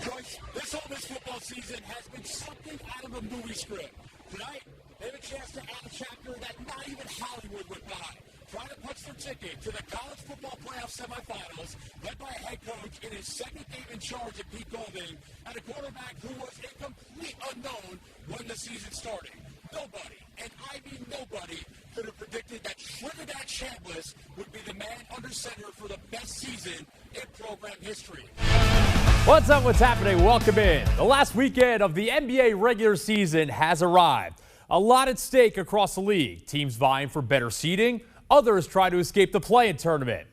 Joyce, this Ole Miss football season has been something out of a movie script. Tonight, they have a chance to add a chapter that not even Hollywood would buy. Trying to punch their ticket to the college football playoff semifinals, led by a head coach in his second game in charge at Pete Golding, and a quarterback who was a complete unknown when the season started. Nobody, and I mean nobody, could have predicted that Trinidad Chambliss would be the man under center for the best season in program history. What's up? What's happening? Welcome in. The last weekend of the NBA regular season has arrived. A lot at stake across the league. Teams vying for better seeding. Others try to escape the play-in tournament.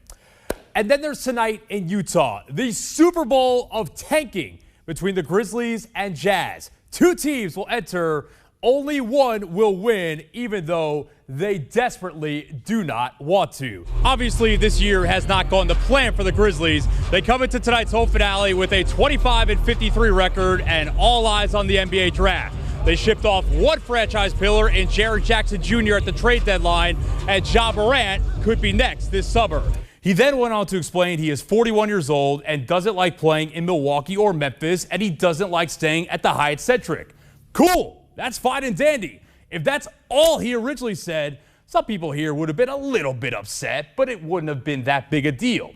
And then there's tonight in Utah, the Super Bowl of tanking between the Grizzlies and Jazz. Two teams will enter. Only one will win, even though they desperately do not want to. Obviously, this year has not gone to plan for the Grizzlies. They come into tonight's home finale with a 25-53 record and all eyes on the NBA draft. They shipped off one franchise pillar in Jaren Jackson Jr. at the trade deadline, and Ja Morant could be next this summer. He then went on to explain he is 41 years old and doesn't like playing in Milwaukee or Memphis, and he doesn't like staying at the Hyatt Centric. Cool. That's fine and dandy. If that's all he originally said, some people here would have been a little bit upset, but it wouldn't have been that big a deal.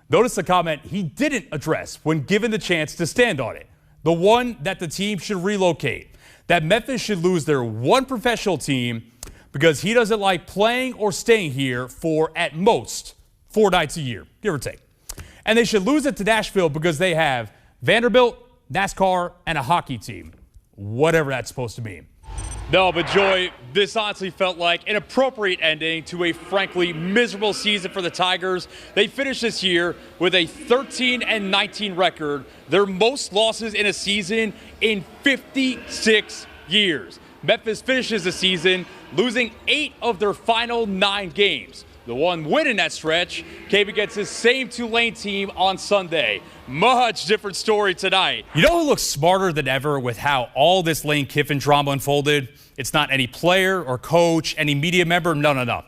Notice the comment he didn't address when given the chance to stand on it. The one that the team should relocate. That Memphis should lose their one professional team because he doesn't like playing or staying here for, at most, 4 nights a year, give or take. And they should lose it to Nashville because they have Vanderbilt, NASCAR, and a hockey team. Whatever that's supposed to mean. No, but Joy, this honestly felt like an appropriate ending to a frankly miserable season for the Tigers. They finished this year with a 13-19 record, their most losses in a season in 56 years. Memphis finishes the season losing 8 of their final 9 games. The one win in that stretch came against the same Tulane team on Sunday. Much different story tonight. You know who looks smarter than ever with how all this Lane Kiffin drama unfolded? It's not any player or coach, any media member. No.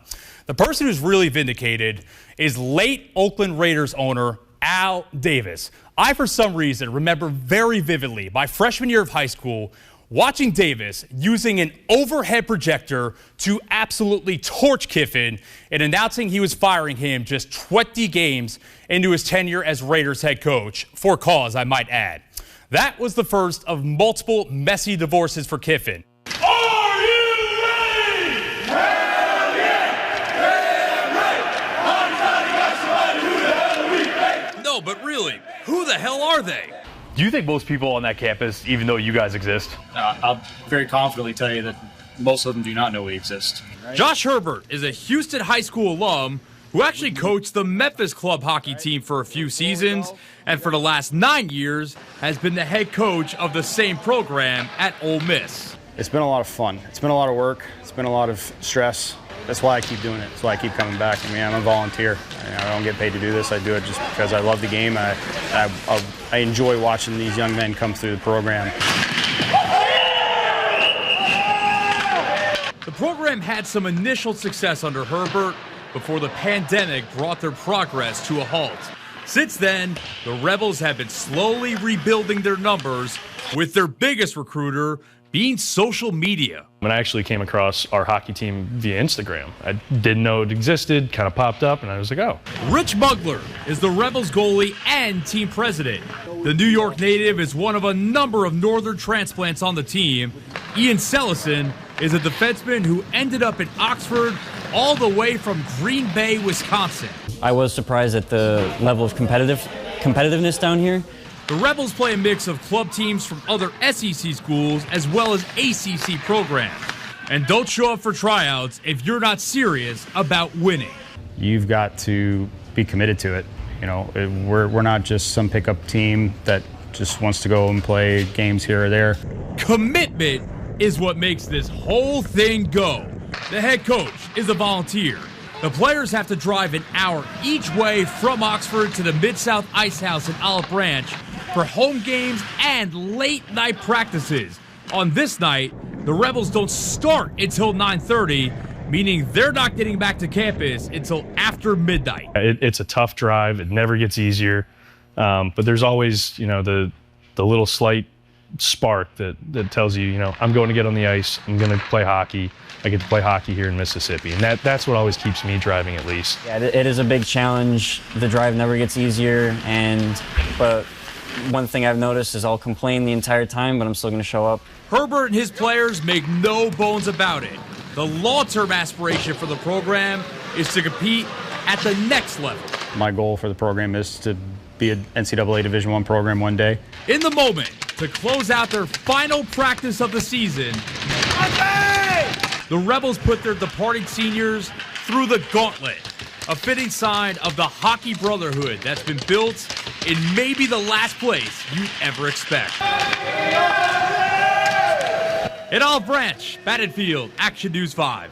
The person who's really vindicated is late Oakland Raiders owner Al Davis. I, for some reason, remember very vividly my freshman year of high school watching Davis using an overhead projector to absolutely torch Kiffin and announcing he was firing him just 20 games into his tenure as Raiders head coach, for cause, I might add. That was the first of multiple messy divorces for Kiffin. Are you ready? Hell yeah! Damn right! I'm trying to got somebody who the hell are we? No, but really, who the hell are they? Do you think most people on that campus even know you guys exist? I'll very confidently tell you that most of them do not know we exist. Right? Josh Herbert is a Houston high school alum who actually coached the Memphis club hockey team for a few seasons, and for the last 9 years has been the head coach of the same program at Ole Miss. It's been a lot of fun. It's been a lot of work. It's been a lot of stress. That's why I keep doing it. That's why I keep coming back. I mean, I'm a volunteer. I don't get paid to do this. I do it just because I love the game. I enjoy watching these young men come through the program. The program had some initial success under Herbert before the pandemic brought their progress to a halt. Since then, the Rebels have been slowly rebuilding their numbers, with their biggest recruiter being social media. When I actually came across our hockey team via Instagram, I didn't know it existed, kind of popped up, and I was like, oh. Rich Mugler is the Rebels goalie and team president. The New York native is one of a number of northern transplants on the team. Ian Sellison is a defenseman who ended up in Oxford all the way from Green Bay, Wisconsin. I was surprised at the level of competitiveness down here. The Rebels play a mix of club teams from other SEC schools as well as ACC programs. And don't show up for tryouts if you're not serious about winning. You've got to be committed to it. You know, we're not just some pickup team that just wants to go and play games here or there. Commitment is what makes this whole thing go. The head coach is a volunteer. The players have to drive an hour each way from Oxford to the Mid-South Ice House in Olive Branch for home games and late-night practices. On this night, the Rebels don't start until 9:30, meaning they're not getting back to campus until after midnight. It's a tough drive. It never gets easier. But there's always, the the little slight spark that tells you, I'm going to get on the ice. I'm going to play hockey. I get to play hockey here in Mississippi. And that's what always keeps me driving, at least. Yeah, it is a big challenge. The drive never gets easier. But one thing I've noticed is I'll complain the entire time, but I'm still going to show up. Herbert and his players make no bones about it. The long-term aspiration for the program is to compete at the next level. My goal for the program is to be an NCAA Division I program one day. In the moment, to close out their final practice of the season, the Rebels put their departing seniors through the gauntlet, a fitting sign of the hockey brotherhood that's been built in maybe the last place you'd ever expect. In Olive Branch, Infield, Action News 5.